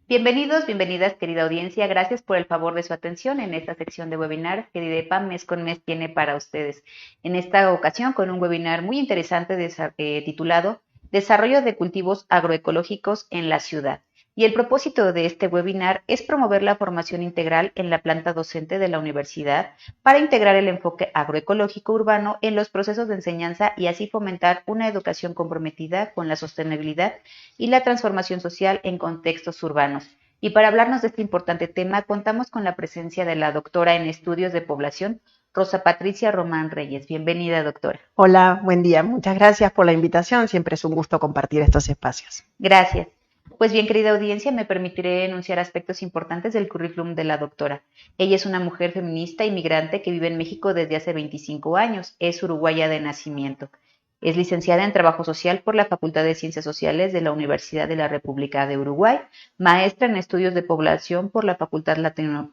Bienvenidos, bienvenidas, querida audiencia. Gracias por el favor de su atención en esta sección de webinar que DIDEPA mes con mes tiene para ustedes. En esta ocasión con un webinar muy interesante titulado Desarrollo de cultivos agroecológicos en la ciudad. Y el propósito de este webinar es promover la formación integral en la planta docente de la universidad para integrar el enfoque agroecológico urbano en los procesos de enseñanza y así fomentar una educación comprometida con la sostenibilidad y la transformación social en contextos urbanos. Y para hablarnos de este importante tema, contamos con la presencia de la doctora en Estudios de Población, Rosa Patricia Román Reyes. Bienvenida, doctora. Hola, buen día. Muchas gracias por la invitación. Siempre es un gusto compartir estos espacios. Gracias. Pues bien, querida audiencia, me permitiré enunciar aspectos importantes del currículum de la doctora. Ella es una mujer feminista inmigrante que vive en México desde hace 25 años. Es uruguaya de nacimiento. Es licenciada en Trabajo Social por la Facultad de Ciencias Sociales de la Universidad de la República de Uruguay, maestra en Estudios de Población por la Facultad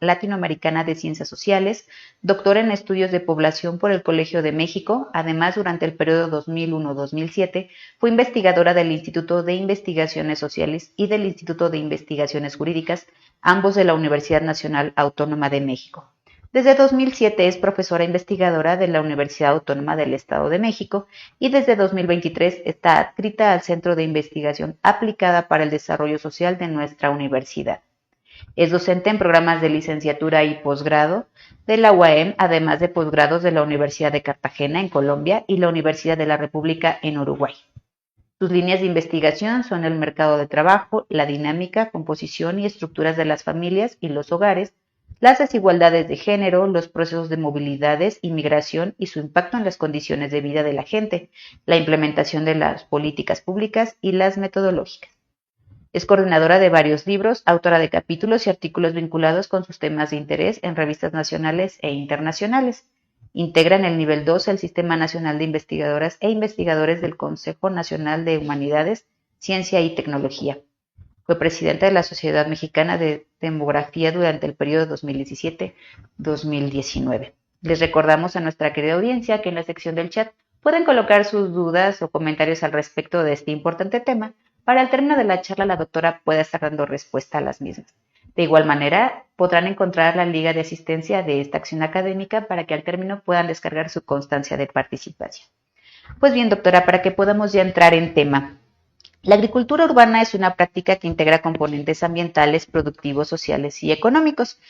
Latinoamericana de Ciencias Sociales, doctora en Estudios de Población por el Colegio de México. Además, durante el periodo 2001-2007, fue investigadora del Instituto de Investigaciones Sociales y del Instituto de Investigaciones Jurídicas, ambos de la Universidad Nacional Autónoma de México. Desde 2007 es profesora investigadora de la Universidad Autónoma del Estado de México y desde 2023 está adscrita al Centro de Investigación Aplicada para el Desarrollo Social de nuestra universidad. Es docente en programas de licenciatura y posgrado de la UAM, además de posgrados de la Universidad de Cartagena en Colombia y la Universidad de la República en Uruguay. Sus líneas de investigación son el mercado de trabajo, la dinámica, composición y estructuras de las familias y los hogares, las desigualdades de género, los procesos de movilidades y migración y su impacto en las condiciones de vida de la gente, la implementación de las políticas públicas y las metodológicas. Es coordinadora de varios libros, autora de capítulos y artículos vinculados con sus temas de interés en revistas nacionales e internacionales. Integra en el nivel 2 el Sistema Nacional de Investigadoras e Investigadores del Consejo Nacional de Humanidades, Ciencia y Tecnología. Fue presidenta de la Sociedad Mexicana de Demografía durante el periodo 2017-2019. Les recordamos a nuestra querida audiencia que en la sección del chat pueden colocar sus dudas o comentarios al respecto de este importante tema. Para el término de la charla, la doctora pueda estar dando respuesta a las mismas. De igual manera, podrán encontrar la liga de asistencia de esta acción académica para que al término puedan descargar su constancia de participación. Pues bien, doctora, para que podamos ya entrar en tema. La agricultura urbana es una práctica que integra componentes ambientales, productivos, sociales y económicos.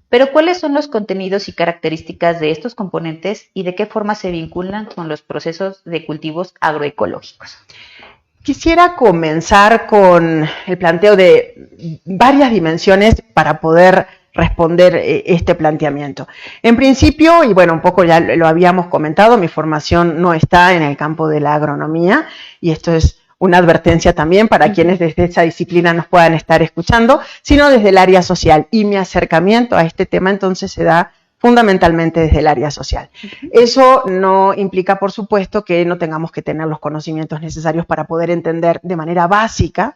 Pero ¿cuáles son los contenidos y características de estos componentes y de qué forma se vinculan con los procesos de cultivos agroecológicos? Quisiera comenzar con el planteo de varias dimensiones para poder responder este planteamiento. En principio, y bueno, un poco ya lo habíamos comentado, mi formación no está en el campo de la agronomía y esto es una advertencia también para quienes desde esa disciplina nos puedan estar escuchando, sino desde el área social. Y mi acercamiento a este tema entonces se da fundamentalmente desde el área social. Eso no implica, por supuesto, que no tengamos que tener los conocimientos necesarios para poder entender de manera básica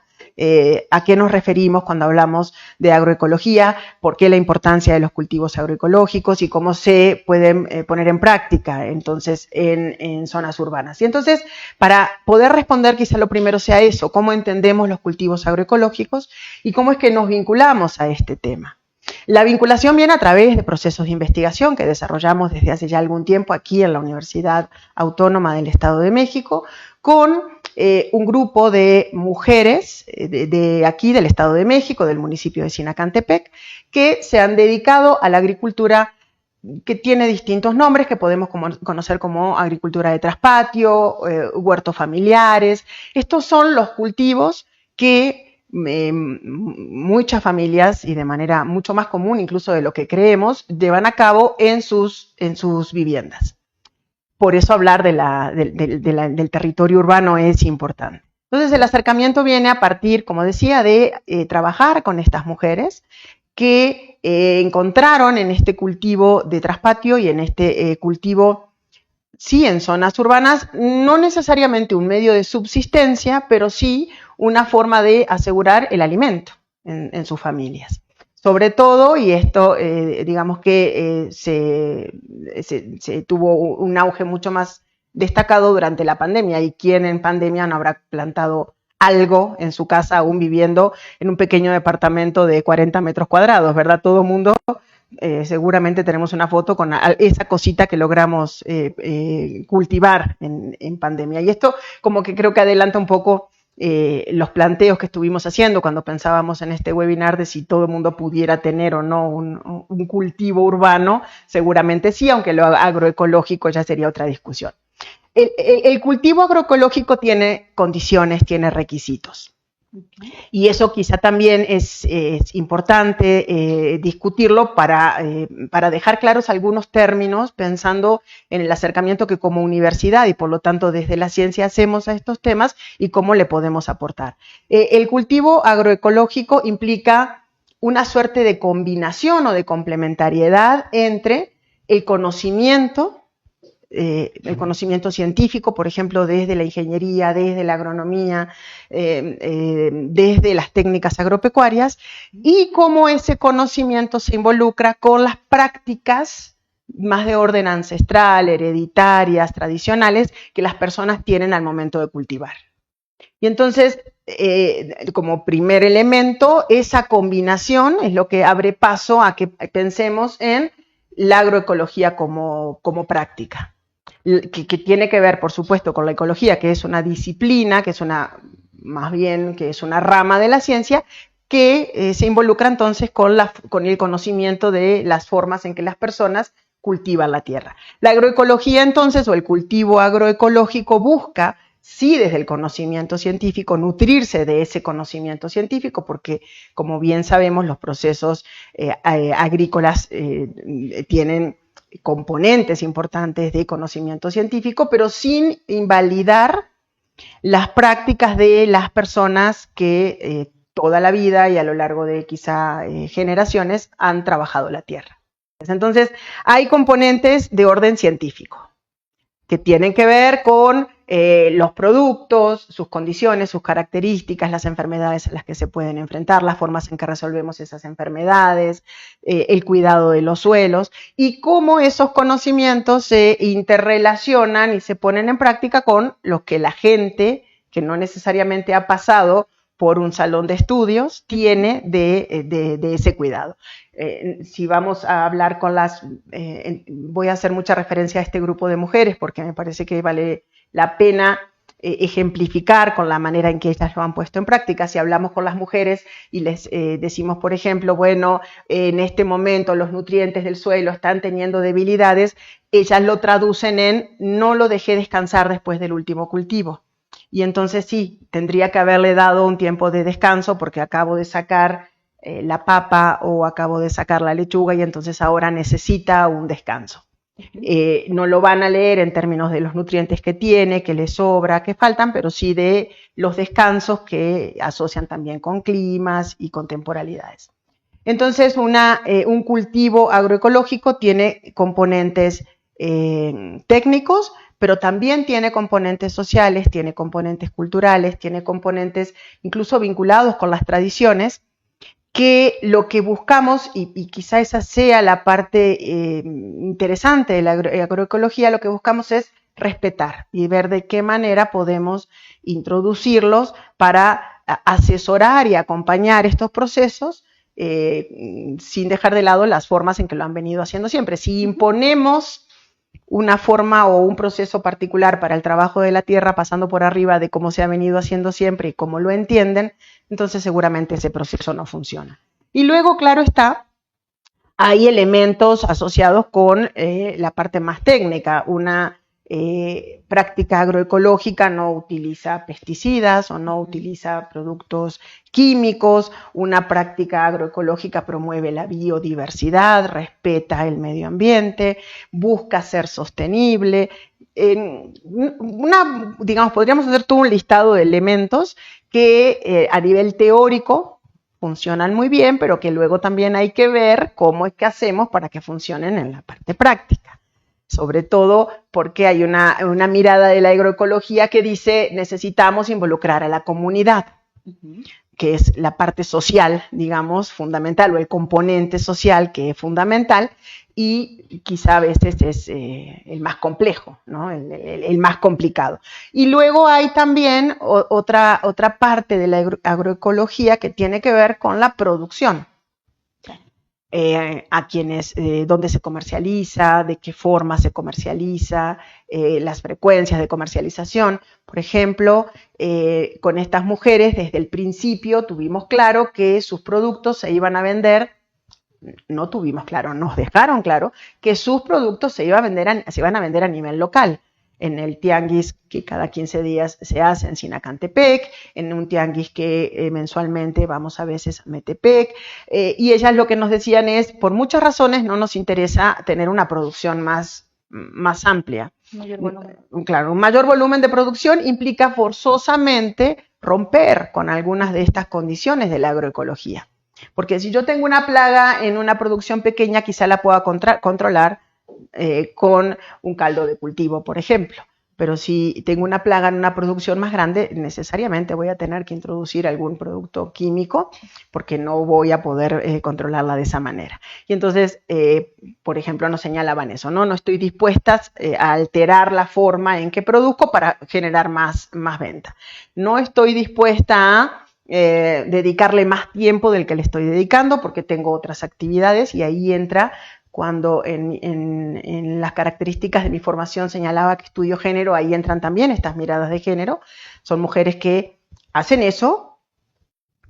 a qué nos referimos cuando hablamos de agroecología, por qué la importancia de los cultivos agroecológicos y cómo se pueden poner en práctica entonces en zonas urbanas. Y entonces, para poder responder, quizá lo primero sea eso, cómo entendemos los cultivos agroecológicos y cómo es que nos vinculamos a este tema. La vinculación viene a través de procesos de investigación que desarrollamos desde hace ya algún tiempo aquí en la Universidad Autónoma del Estado de México con un grupo de mujeres de aquí del Estado de México, del municipio de Sinacantepec, que se han dedicado a la agricultura que tiene distintos nombres que podemos conocer como agricultura de traspatio, huertos familiares. Estos son los cultivos que muchas familias y de manera mucho más común incluso de lo que creemos, llevan a cabo en sus viviendas. Por eso hablar del territorio urbano es importante. Entonces el acercamiento viene a partir, como decía, de trabajar con estas mujeres que encontraron en este cultivo de traspatio y en este cultivo, sí, en zonas urbanas, no necesariamente un medio de subsistencia, pero sí una forma de asegurar el alimento en sus familias. Sobre todo, y esto digamos que se tuvo un auge mucho más destacado durante la pandemia, y quién en pandemia no habrá plantado algo en su casa, aún viviendo en un pequeño departamento de 40 metros cuadrados, ¿verdad? Todo el mundo seguramente tenemos una foto con esa cosita que logramos cultivar en pandemia. Y esto como que creo que adelanta un poco los planteos que estuvimos haciendo cuando pensábamos en este webinar de si todo el mundo pudiera tener o no un cultivo urbano. Seguramente sí, aunque lo agroecológico ya sería otra discusión. El cultivo agroecológico tiene condiciones, tiene requisitos. Y eso quizá también es importante discutirlo para dejar claros algunos términos, pensando en el acercamiento que como universidad y por lo tanto desde la ciencia hacemos a estos temas y cómo le podemos aportar. El cultivo agroecológico implica una suerte de combinación o de complementariedad entre el conocimiento científico, por ejemplo, desde la ingeniería, desde la agronomía, desde las técnicas agropecuarias, y cómo ese conocimiento se involucra con las prácticas más de orden ancestral, hereditarias, tradicionales, que las personas tienen al momento de cultivar. Y entonces, como primer elemento, esa combinación es lo que abre paso a que pensemos en la agroecología como práctica. Que tiene que ver, por supuesto, con la ecología, que es una disciplina, que es más bien una rama de la ciencia, que se involucra entonces con el conocimiento de las formas en que las personas cultivan la tierra. La agroecología, entonces, o el cultivo agroecológico busca, sí, desde el conocimiento científico, nutrirse de ese conocimiento científico, porque, como bien sabemos, los procesos agrícolas tienen componentes importantes de conocimiento científico, pero sin invalidar las prácticas de las personas que toda la vida y a lo largo de quizá generaciones han trabajado la tierra. Entonces, hay componentes de orden científico que tienen que ver con los productos, sus condiciones, sus características, las enfermedades a las que se pueden enfrentar, las formas en que resolvemos esas enfermedades, el cuidado de los suelos y cómo esos conocimientos se interrelacionan y se ponen en práctica con lo que la gente, que no necesariamente ha pasado por un salón de estudios, tiene de ese cuidado. Si vamos a hablar con voy a hacer mucha referencia a este grupo de mujeres porque me parece que vale la pena ejemplificar con la manera en que ellas lo han puesto en práctica. Si hablamos con las mujeres y les decimos, por ejemplo, bueno, en este momento los nutrientes del suelo están teniendo debilidades, ellas lo traducen en no lo dejé descansar después del último cultivo. Y entonces sí, tendría que haberle dado un tiempo de descanso porque acabo de sacar la papa o acabo de sacar la lechuga y entonces ahora necesita un descanso. No lo van a leer en términos de los nutrientes que tiene, que le sobra, que faltan, pero sí de los descansos que asocian también con climas y con temporalidades. Entonces, un cultivo agroecológico tiene componentes técnicos, pero también tiene componentes sociales, tiene componentes culturales, tiene componentes incluso vinculados con las tradiciones, que lo que buscamos, y quizá esa sea la parte interesante de la agroecología, lo que buscamos es respetar y ver de qué manera podemos introducirlos para asesorar y acompañar estos procesos sin dejar de lado las formas en que lo han venido haciendo siempre. Si imponemos una forma o un proceso particular para el trabajo de la tierra pasando por arriba de cómo se ha venido haciendo siempre y cómo lo entienden, entonces seguramente ese proceso no funciona. Y luego, claro está, hay elementos asociados con la parte más técnica. Una práctica agroecológica no utiliza pesticidas o no utiliza productos químicos. Una práctica agroecológica promueve la biodiversidad, respeta el medio ambiente, busca ser sostenible. Digamos, podríamos hacer todo un listado de elementos que a nivel teórico funcionan muy bien, pero que luego también hay que ver cómo es que hacemos para que funcionen en la parte práctica. Sobre todo porque hay una mirada de la agroecología que dice necesitamos involucrar a la comunidad. que es la parte social, digamos, fundamental, o el componente social que es fundamental, y quizá a veces es el más complejo, ¿no? El más complicado. Y luego hay también otra parte de la agroecología que tiene que ver con la producción. A quienes, dónde se comercializa, de qué forma se comercializa, las frecuencias de comercialización. Por ejemplo, con estas mujeres desde el principio tuvimos claro que sus productos se iban a vender, no tuvimos claro, nos dejaron claro que sus productos se iban a vender a nivel local. En el tianguis que cada 15 días se hace en Sinacantepec, en un tianguis que mensualmente vamos a veces a Metepec, y ellas lo que nos decían es, por muchas razones no nos interesa tener una producción más amplia. Mayor volumen. Claro, un mayor volumen de producción implica forzosamente romper con algunas de estas condiciones de la agroecología. Porque si yo tengo una plaga en una producción pequeña, quizá la pueda controlar con un caldo de cultivo, por ejemplo. Pero si tengo una plaga en una producción más grande, necesariamente voy a tener que introducir algún producto químico porque no voy a poder controlarla de esa manera. Y entonces, por ejemplo, nos señalaban eso, ¿no? No estoy dispuesta a alterar la forma en que produzco para generar más venta. No estoy dispuesta a dedicarle más tiempo del que le estoy dedicando porque tengo otras actividades, y ahí entra cuando en las características de mi formación señalaba que estudio género, ahí entran también estas miradas de género. Son mujeres que hacen eso,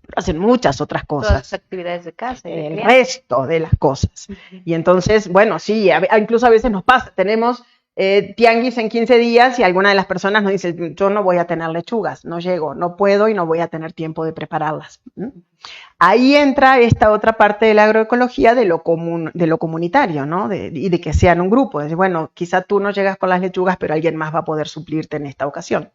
pero hacen muchas otras cosas. Todas las actividades de casa. El resto de las cosas. Y entonces, bueno, sí, incluso a veces nos pasa, tenemos tianguis en 15 días y alguna de las personas nos dice, yo no voy a tener lechugas, no llego, no puedo y no voy a tener tiempo de prepararlas. Ahí entra esta otra parte de la agroecología de lo comunitario, ¿no? Y de que sean un grupo. Es decir, bueno, quizá tú no llegas con las lechugas, pero alguien más va a poder suplirte en esta ocasión.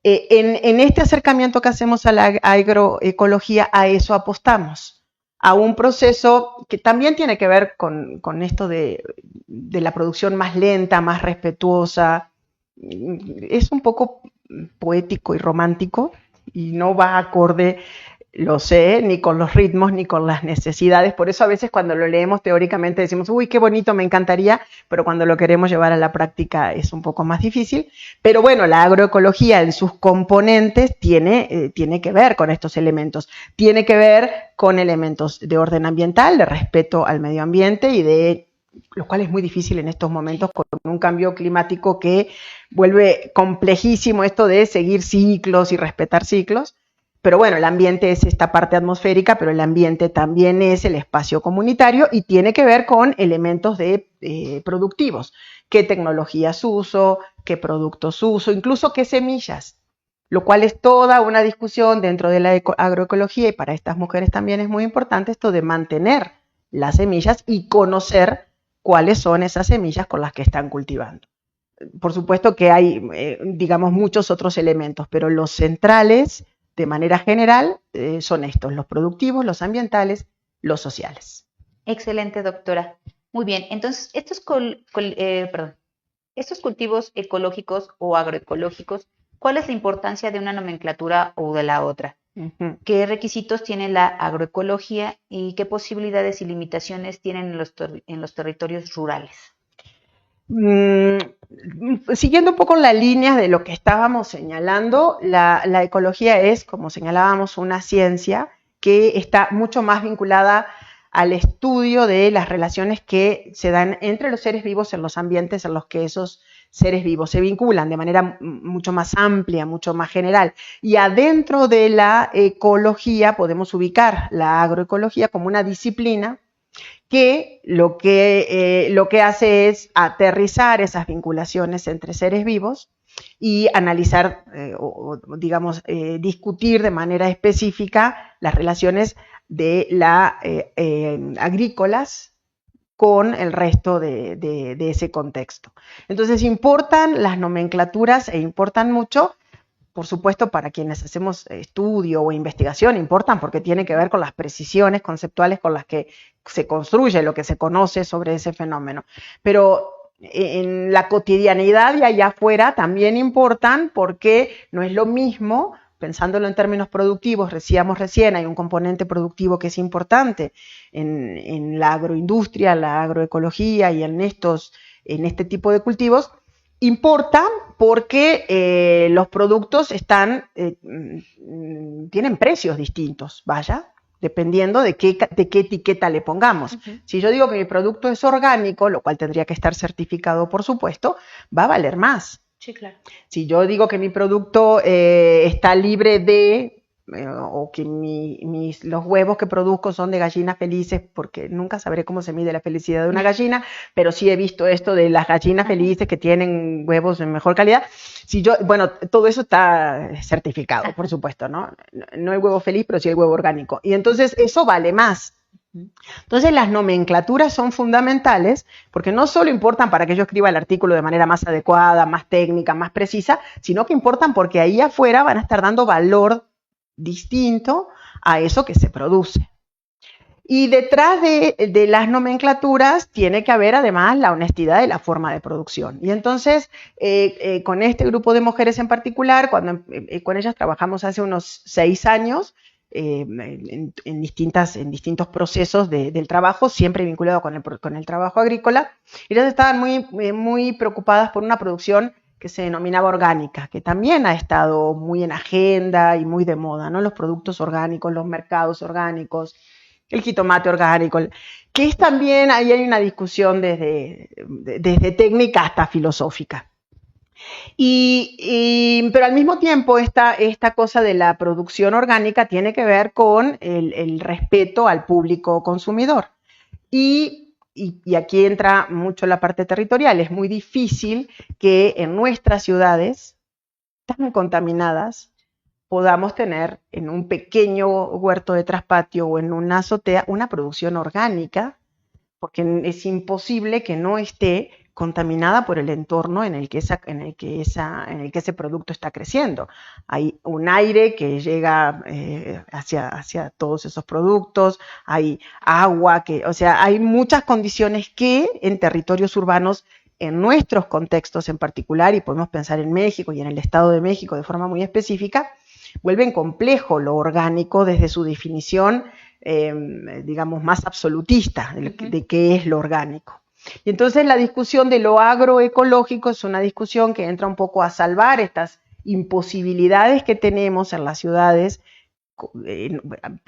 En este acercamiento que hacemos a la agroecología, a eso apostamos, a un proceso que también tiene que ver con esto de la producción más lenta, más respetuosa. Es un poco poético y romántico y no va acorde, lo sé, ni con los ritmos ni con las necesidades. Por eso a veces cuando lo leemos teóricamente decimos, uy, qué bonito, me encantaría, pero cuando lo queremos llevar a la práctica es un poco más difícil. Pero bueno, la agroecología en sus componentes tiene que ver con estos elementos. Tiene que ver con elementos de orden ambiental, de respeto al medio ambiente y de lo cual es muy difícil en estos momentos con un cambio climático que vuelve complejísimo esto de seguir ciclos y respetar ciclos. Pero bueno, el ambiente es esta parte atmosférica, pero el ambiente también es el espacio comunitario y tiene que ver con elementos productivos. ¿Qué tecnologías uso? ¿Qué productos uso? Incluso qué semillas. Lo cual es toda una discusión dentro de la agroecología, y para estas mujeres también es muy importante esto de mantener las semillas y conocer cuáles son esas semillas con las que están cultivando. Por supuesto que hay, digamos, muchos otros elementos, pero los centrales, de manera general, son estos, los productivos, los ambientales, los sociales. Excelente, doctora. Muy bien, entonces, estos cultivos ecológicos o agroecológicos, ¿cuál es la importancia de una nomenclatura o de la otra? ¿Qué requisitos tiene la agroecología y qué posibilidades y limitaciones tienen en los territorios rurales? Siguiendo un poco la línea de lo que estábamos señalando, la ecología es, como señalábamos, una ciencia que está mucho más vinculada al estudio de las relaciones que se dan entre los seres vivos en los ambientes en los que esos seres vivos se vinculan de manera mucho más amplia, mucho más general. Y adentro de la ecología podemos ubicar la agroecología como una disciplina que lo que hace es aterrizar esas vinculaciones entre seres vivos y analizar, digamos, discutir de manera específica las relaciones de agrícolas con el resto de ese contexto. Entonces importan las nomenclaturas e importan mucho, por supuesto, para quienes hacemos estudio o investigación, importan porque tiene que ver con las precisiones conceptuales con las que se construye lo que se conoce sobre ese fenómeno. Pero en la cotidianidad y allá afuera también importan porque no es lo mismo pensándolo en términos productivos, decíamos recién, hay un componente productivo que es importante en la agroindustria, la agroecología y en este tipo de cultivos, importa porque los productos tienen precios distintos, vaya, dependiendo de qué etiqueta le pongamos. Uh-huh. Si yo digo que mi producto es orgánico, lo cual tendría que estar certificado, por supuesto, va a valer más. Sí, claro. Si yo digo que mi producto está libre de, o que los huevos que produzco son de gallinas felices, porque nunca sabré cómo se mide la felicidad de una gallina, pero sí he visto esto de las gallinas felices que tienen huevos de mejor calidad. Bueno, todo eso está certificado, por supuesto, ¿no? No hay huevo feliz, pero sí hay huevo orgánico. Y entonces eso vale más. Entonces las nomenclaturas son fundamentales porque no solo importan para que yo escriba el artículo de manera más adecuada, más técnica, más precisa, sino que importan porque ahí afuera van a estar dando valor distinto a eso que se produce. Y detrás de las nomenclaturas tiene que haber además la honestidad de la forma de producción. Y entonces con este grupo de mujeres en particular, cuando con ellas trabajamos hace unos 6 años, en distintos procesos del trabajo, siempre vinculado con el trabajo agrícola. Ellas estaban muy preocupadas por una producción que se denominaba orgánica, que también ha estado muy en agenda y muy de moda, ¿no? Los productos orgánicos, los mercados orgánicos, el jitomate orgánico, que es también, ahí hay una discusión desde técnica hasta filosófica. Pero al mismo tiempo esta cosa de la producción orgánica tiene que ver con el respeto al público consumidor. Y aquí entra mucho la parte territorial. Es muy difícil que en nuestras ciudades tan contaminadas podamos tener en un pequeño huerto de traspatio o en una azotea una producción orgánica, porque es imposible que no esté contaminada por el entorno en el que ese producto está creciendo. Hay un aire que llega hacia todos esos productos, hay agua, o sea, hay muchas condiciones que en territorios urbanos, en nuestros contextos en particular, y podemos pensar en México y en el Estado de México de forma muy específica, vuelven complejo lo orgánico desde su definición, digamos, más absolutista de qué es lo orgánico. Y entonces la discusión de lo agroecológico es una discusión que entra un poco a salvar estas imposibilidades que tenemos en las ciudades.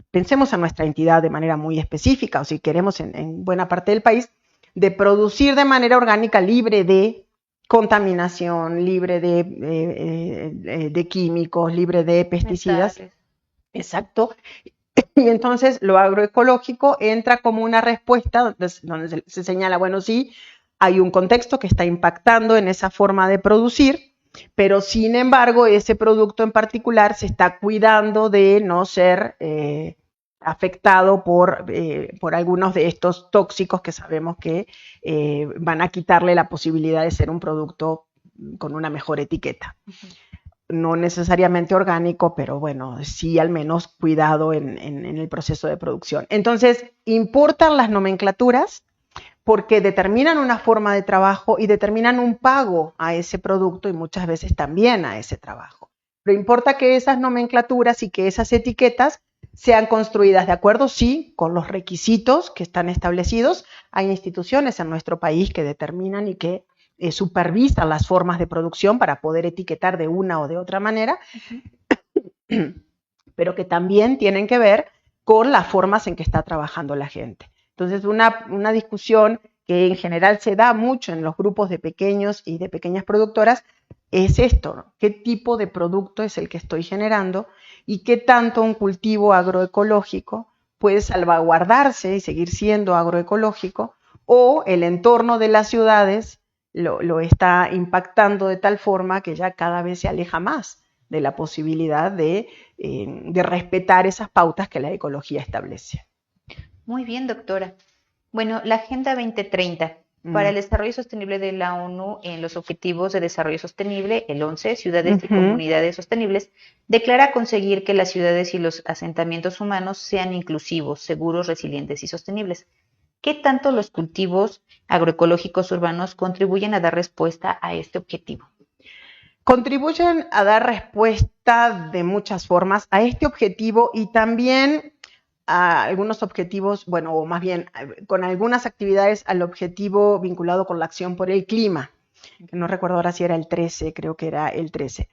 Pensemos en nuestra entidad de manera muy específica, o si queremos en buena parte del país, de producir de manera orgánica libre de contaminación, libre de químicos, libre de pesticidas. Exacto. Y entonces lo agroecológico entra como una respuesta donde se señala, bueno, sí, hay un contexto que está impactando en esa forma de producir, pero sin embargo ese producto en particular se está cuidando de no ser afectado por algunos de estos tóxicos que sabemos que van a quitarle la posibilidad de ser un producto con una mejor etiqueta. Uh-huh. No necesariamente orgánico, pero bueno, sí al menos cuidado en el proceso de producción. Entonces, importan las nomenclaturas porque determinan una forma de trabajo y determinan un pago a ese producto y muchas veces también a ese trabajo. Pero importa que esas nomenclaturas y que esas etiquetas sean construidas de acuerdo, sí, con los requisitos que están establecidos. Hay instituciones en nuestro país que determinan y que supervisan las formas de producción para poder etiquetar de una o de otra manera, uh-huh. Pero que también tienen que ver con las formas en que está trabajando la gente. Entonces, una discusión que en general se da mucho en los grupos de pequeños y de pequeñas productoras es esto, ¿no? ¿Qué tipo de producto es el que estoy generando y qué tanto un cultivo agroecológico puede salvaguardarse y seguir siendo agroecológico, o el entorno de las ciudades lo está impactando de tal forma que ya cada vez se aleja más de la posibilidad de respetar esas pautas que la ecología establece. Muy bien, doctora. Bueno, la Agenda 2030 para el Desarrollo Sostenible de la ONU en los Objetivos de Desarrollo Sostenible, el 11, Ciudades y Comunidades Sostenibles, declara conseguir que las ciudades y los asentamientos humanos sean inclusivos, seguros, resilientes y sostenibles. ¿Qué tanto los cultivos agroecológicos urbanos contribuyen a dar respuesta a este objetivo? contribuyen a dar respuesta de muchas formas a este objetivo y también a algunos objetivos, bueno, o más bien con algunas actividades al objetivo vinculado con la acción por el clima. No recuerdo ahora si era el 13, creo que era el 13,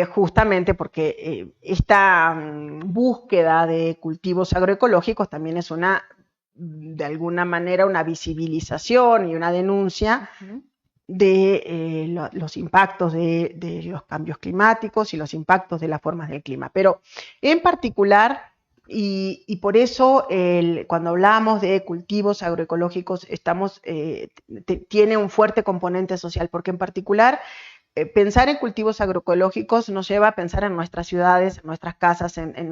justamente porque esta búsqueda de cultivos agroecológicos también es una, de alguna manera, una visibilización y una denuncia de los impactos de los cambios climáticos y los impactos de las formas del clima. Pero en particular, y por eso cuando hablamos de cultivos agroecológicos tiene un fuerte componente social, porque en particular pensar en cultivos agroecológicos nos lleva a pensar en nuestras ciudades, en nuestras casas, en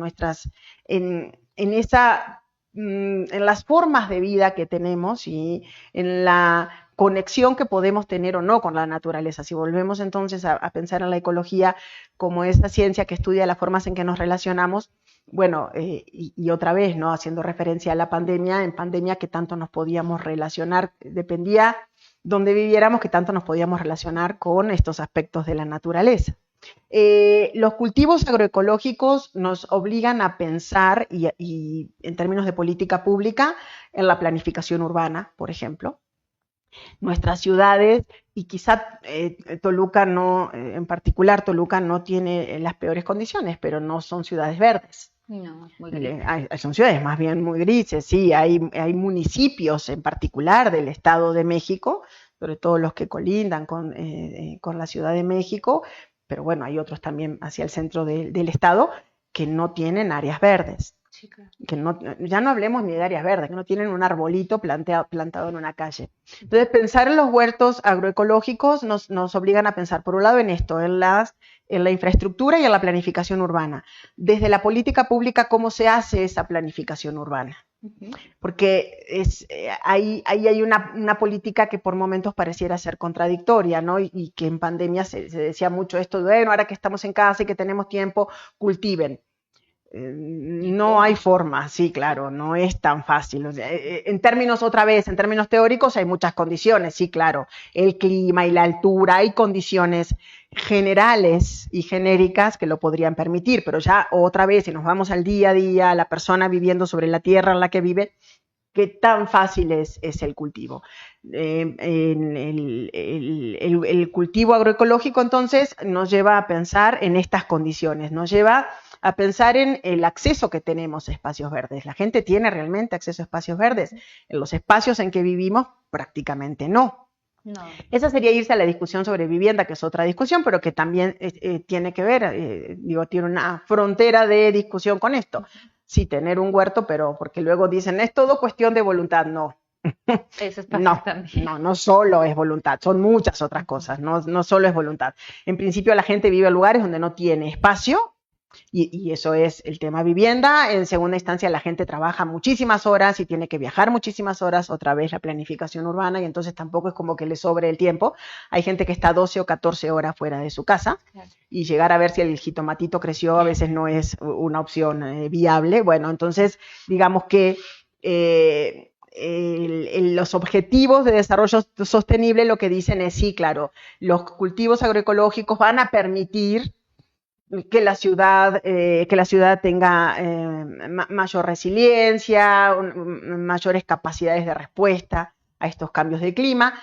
las formas de vida que tenemos y en la conexión que podemos tener o no con la naturaleza. Si volvemos entonces a pensar en la ecología como esa ciencia que estudia las formas en que nos relacionamos, bueno, y otra vez, ¿no? Haciendo referencia a la pandemia, en pandemia que tanto nos podíamos relacionar, dependía donde viviéramos, que tanto nos podíamos relacionar con estos aspectos de la naturaleza. Los cultivos agroecológicos nos obligan a pensar, y en términos de política pública, en la planificación urbana, por ejemplo. Nuestras ciudades, y quizá Toluca no, en particular Toluca no tiene las peores condiciones, pero no son ciudades verdes. No, muy grises. Son ciudades más bien muy grises, sí, hay municipios en particular del Estado de México, sobre todo los que colindan con la Ciudad de México, pero bueno, hay otros también hacia el centro del Estado que no tienen áreas verdes. Sí, claro. Ya no hablemos ni de áreas verdes, que no tienen un arbolito plantado en una calle. Entonces, pensar en los huertos agroecológicos nos obligan a pensar, por un lado, en esto, en la infraestructura y en la planificación urbana. Desde la política pública, ¿cómo se hace esa planificación urbana? Porque ahí hay una política que por momentos pareciera ser contradictoria, ¿no? Y que en pandemia se decía mucho esto de, bueno, ahora que estamos en casa y que tenemos tiempo, cultiven. No hay forma, sí, claro, no es tan fácil. O sea, en términos teóricos hay muchas condiciones, sí, claro, el clima y la altura, hay condiciones generales y genéricas que lo podrían permitir, pero ya otra vez, si nos vamos al día a día, a la persona viviendo sobre la tierra en la que vive, ¿qué tan fácil es el cultivo? El cultivo agroecológico entonces nos lleva a pensar en estas condiciones, nos lleva a pensar en el acceso que tenemos a espacios verdes. ¿La gente tiene realmente acceso a espacios verdes? En los espacios en que vivimos, prácticamente no. No. Esa sería irse a la discusión sobre vivienda, que es otra discusión, pero que también tiene que ver, tiene una frontera de discusión con esto. Sí, tener un huerto, pero porque luego dicen, es todo cuestión de voluntad. No. Eso es también. No solo es voluntad, son muchas otras cosas, no solo es voluntad. En principio la gente vive en lugares donde no tiene espacio, y eso es el tema vivienda. En segunda instancia, la gente trabaja muchísimas horas y tiene que viajar muchísimas horas, otra vez la planificación urbana, y entonces tampoco es como que le sobre el tiempo. Hay gente que está 12 o 14 horas fuera de su casa, claro, y llegar a ver si el jitomatito creció a veces no es una opción viable. Bueno, entonces digamos que los objetivos de desarrollo sostenible lo que dicen es, sí, claro, los cultivos agroecológicos van a permitir que la ciudad tenga mayor resiliencia, mayores capacidades de respuesta a estos cambios de clima,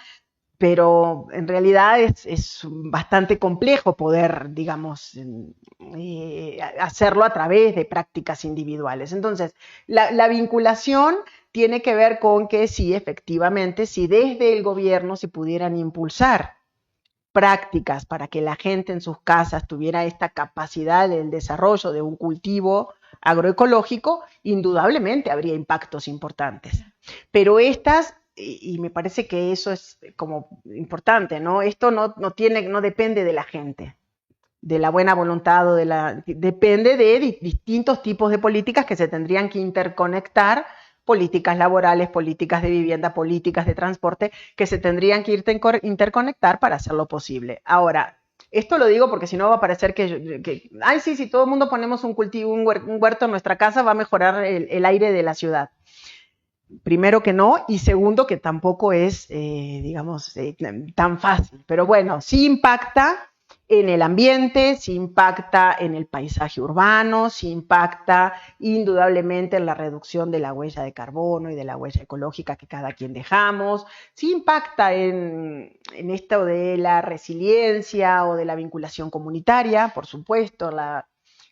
pero en realidad es bastante complejo poder, digamos, hacerlo a través de prácticas individuales. Entonces, la vinculación tiene que ver con que sí, efectivamente, si desde el gobierno se pudieran impulsar prácticas para que la gente en sus casas tuviera esta capacidad del desarrollo de un cultivo agroecológico, indudablemente habría impactos importantes. Pero y me parece que eso es como importante, ¿no? Esto no depende de la gente, de la buena voluntad depende de distintos tipos de políticas que se tendrían que interconectar, políticas laborales, políticas de vivienda, políticas de transporte, que se tendrían que interconectar para hacerlo posible. Ahora, esto lo digo porque si no va a parecer si todo el mundo ponemos un huerto en nuestra casa va a mejorar el aire de la ciudad. Primero que no, y segundo que tampoco es, tan fácil. Pero bueno, sí impacta en el ambiente, si impacta en el paisaje urbano, si impacta indudablemente en la reducción de la huella de carbono y de la huella ecológica que cada quien dejamos, si impacta en esto de la resiliencia o de la vinculación comunitaria, por supuesto,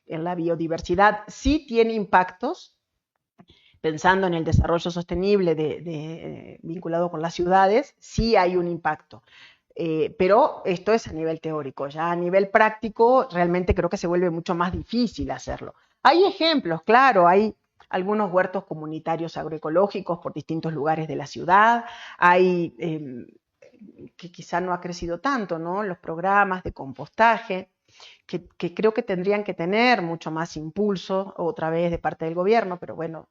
en la biodiversidad, sí tiene impactos, pensando en el desarrollo sostenible vinculado con las ciudades, sí hay un impacto. Pero esto es a nivel teórico, ya a nivel práctico realmente creo que se vuelve mucho más difícil hacerlo. Hay ejemplos, claro, hay algunos huertos comunitarios agroecológicos por distintos lugares de la ciudad, hay que quizá no ha crecido tanto, ¿no? Los programas de compostaje, que creo que tendrían que tener mucho más impulso otra vez de parte del gobierno, pero bueno,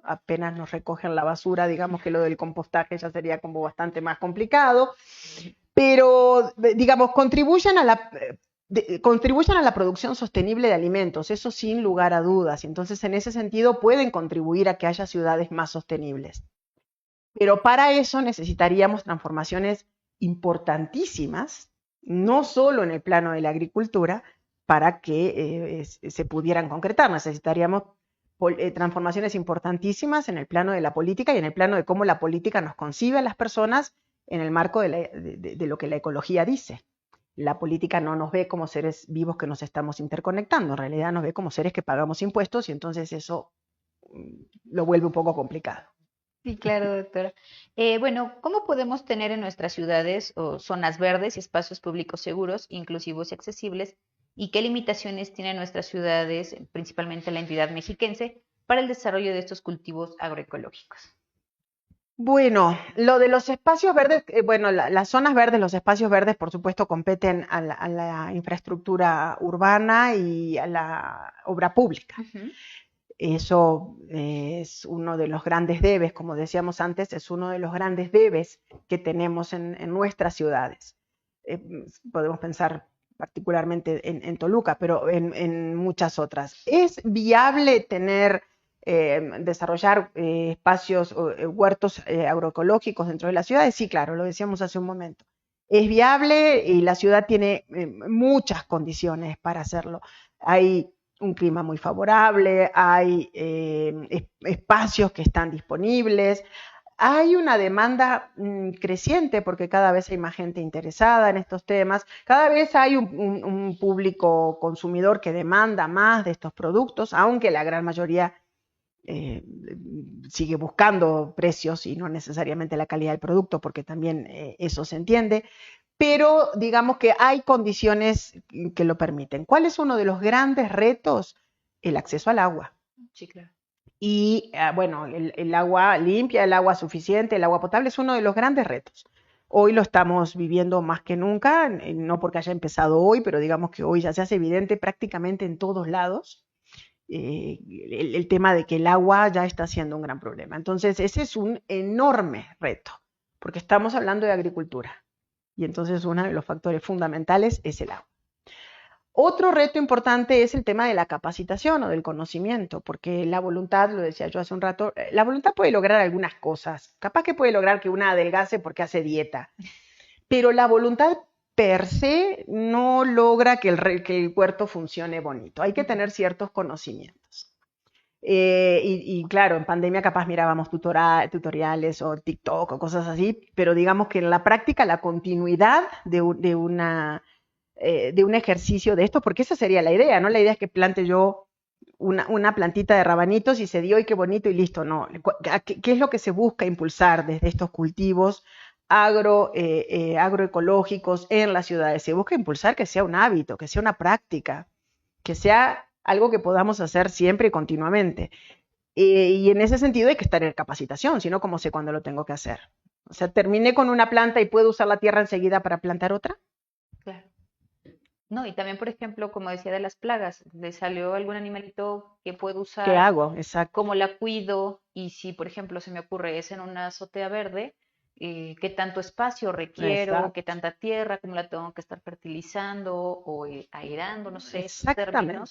apenas nos recogen la basura, digamos que lo del compostaje ya sería como bastante más complicado, pero digamos, contribuyen a la producción sostenible de alimentos, eso sin lugar a dudas, y entonces en ese sentido pueden contribuir a que haya ciudades más sostenibles. Pero para eso necesitaríamos transformaciones importantísimas, no solo en el plano de la agricultura, para que se pudieran concretar. Necesitaríamos transformaciones importantísimas en el plano de la política y en el plano de cómo la política nos concibe a las personas en el marco de lo que la ecología dice. La política no nos ve como seres vivos que nos estamos interconectando, en realidad nos ve como seres que pagamos impuestos y entonces eso lo vuelve un poco complicado. Sí, claro, doctora. Bueno, ¿cómo podemos tener en nuestras ciudades o zonas verdes y espacios públicos seguros, inclusivos y accesibles? ¿Y qué limitaciones tienen nuestras ciudades, principalmente la entidad mexiquense, para el desarrollo de estos cultivos agroecológicos? Bueno, lo de los espacios verdes, bueno, las zonas verdes, los espacios verdes, por supuesto, competen a la infraestructura urbana y a la obra pública. Ujú. Eso es uno de los grandes debes, como decíamos antes, es uno de los grandes debes que tenemos en nuestras ciudades. Podemos pensar particularmente en Toluca, pero en muchas otras. ¿Es viable desarrollar espacios, huertos agroecológicos dentro de las ciudades? Sí, claro, lo decíamos hace un momento. Es viable y la ciudad tiene muchas condiciones para hacerlo. Hay un clima muy favorable, hay espacios que están disponibles, hay una demanda creciente porque cada vez hay más gente interesada en estos temas, cada vez hay un público consumidor que demanda más de estos productos, aunque la gran mayoría sigue buscando precios y no necesariamente la calidad del producto, porque también eso se entiende, pero digamos que hay condiciones que lo permiten. ¿Cuál es uno de los grandes retos? El acceso al agua. Sí, claro. Y bueno, el agua limpia, el agua suficiente, el agua potable es uno de los grandes retos. Hoy lo estamos viviendo más que nunca, no porque haya empezado hoy, pero digamos que hoy ya se hace evidente prácticamente en todos lados el tema de que el agua ya está siendo un gran problema. Entonces, ese es un enorme reto, porque estamos hablando de agricultura. Y entonces uno de los factores fundamentales es el agua. Otro reto importante es el tema de la capacitación o del conocimiento, porque la voluntad, lo decía yo hace un rato, la voluntad puede lograr algunas cosas. Capaz que puede lograr que una adelgace porque hace dieta, pero la voluntad per se no logra que el huerto funcione bonito. Hay que tener ciertos conocimientos. Claro, en pandemia capaz mirábamos tutoriales o TikTok o cosas así, pero digamos que en la práctica la continuidad de un ejercicio de esto, porque esa sería la idea, ¿no? La idea es que plante yo una plantita de rabanitos y se dio y qué bonito y listo, no. ¿Qué es lo que se busca impulsar desde estos cultivos agroecológicos en las ciudades? Se busca impulsar que sea un hábito, que sea una práctica, que sea algo que podamos hacer siempre y continuamente. Y en ese sentido hay que estar en capacitación, si no, ¿cómo sé cuándo lo tengo que hacer? O sea, terminé con una planta y puedo usar la tierra enseguida para plantar otra. Claro. No, y también, por ejemplo, como decía de las plagas, le salió algún animalito que puedo ¿Qué usar, hago? Exacto. cómo la cuido, y si, por ejemplo, se me ocurre es en una azotea verde, qué tanto espacio requiero, qué Exacto. tanta tierra, cómo la tengo que estar fertilizando o airando, no sé, esos términos. Exactamente.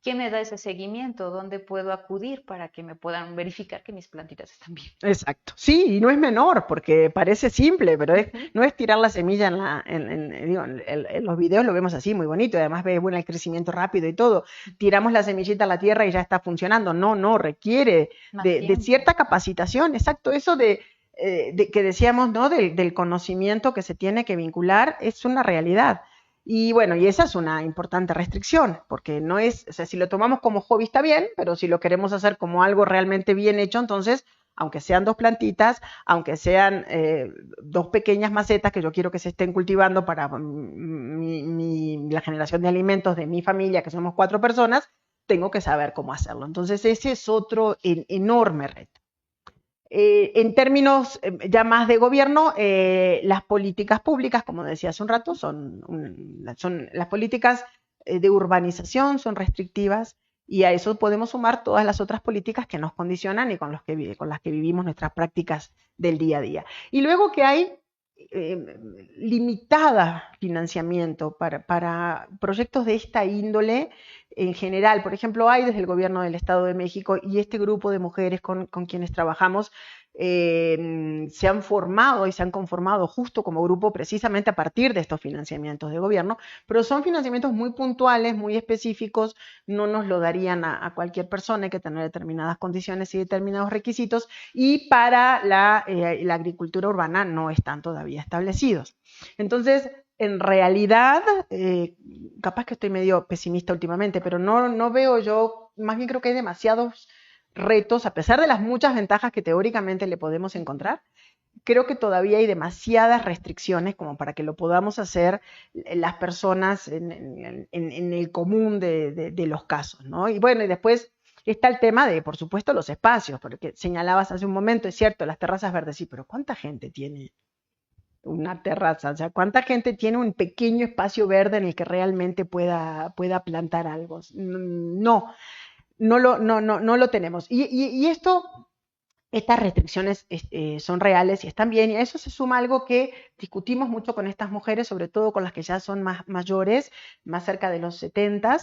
¿quién me da ese seguimiento? ¿Dónde puedo acudir para que me puedan verificar que mis plantitas están bien? Exacto. Sí, y no es menor, porque parece simple, pero Ujú. no es tirar la semilla digo, en los videos lo vemos así, muy bonito, y además ves bueno el crecimiento rápido y todo. Tiramos la semillita a la tierra y ya está funcionando. No, no, requiere Más de tiempo. cierta capacitación, exacto, eso de que decíamos, ¿no? Del conocimiento que se tiene que vincular es una realidad. Y bueno, y esa es una importante restricción, porque no es, o sea, si lo tomamos como hobby está bien, pero si lo queremos hacer como algo realmente bien hecho, entonces, aunque sean dos plantitas, aunque sean dos pequeñas macetas que yo quiero que se estén cultivando para la generación de alimentos de mi familia, que somos 4 personas, tengo que saber cómo hacerlo. Entonces, ese es otro enorme reto. En términos ya más de gobierno, las políticas públicas, como decía hace un rato, son las políticas de urbanización son restrictivas y a eso podemos sumar todas las otras políticas que nos condicionan y con las que vivimos nuestras prácticas del día a día. Y luego que hay limitada financiamiento para proyectos de esta índole en general. Por ejemplo, hay desde el gobierno del Estado de México y este grupo de mujeres con quienes trabajamos se han formado y se han conformado justo como grupo precisamente a partir de estos financiamientos de gobierno, pero son financiamientos muy puntuales, muy específicos, no nos lo darían a cualquier persona, hay que tener determinadas condiciones y determinados requisitos, y para la agricultura urbana no están todavía establecidos. Entonces, en realidad, capaz que estoy medio pesimista últimamente, pero no veo yo, más bien creo que hay demasiados retos, a pesar de las muchas ventajas que teóricamente le podemos encontrar, creo que todavía hay demasiadas restricciones como para que lo podamos hacer las personas en el común de los casos, ¿no? Y bueno, y después está el tema de, por supuesto, los espacios, porque señalabas hace un momento, es cierto, las terrazas verdes, sí, pero ¿cuánta gente tiene una terraza? O sea, ¿cuánta gente tiene un pequeño espacio verde en el que realmente pueda plantar algo? No, no lo tenemos. Y estas restricciones son reales y están bien, y a eso se suma algo que discutimos mucho con estas mujeres, sobre todo con las que ya son más mayores, más cerca de los 70,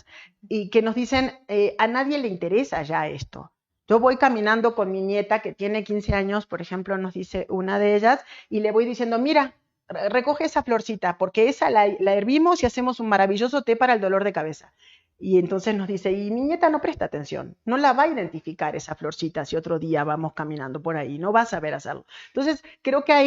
y que nos dicen, a nadie le interesa ya esto. Yo voy caminando con mi nieta que tiene 15 años, por ejemplo, nos dice una de ellas, y le voy diciendo, mira, recoge esa florcita, porque esa la hervimos y hacemos un maravilloso té para el dolor de cabeza. Y entonces nos dice, y mi nieta no presta atención, no la va a identificar esa florcita si otro día vamos caminando por ahí, no va a saber hacerlo. Entonces, creo que a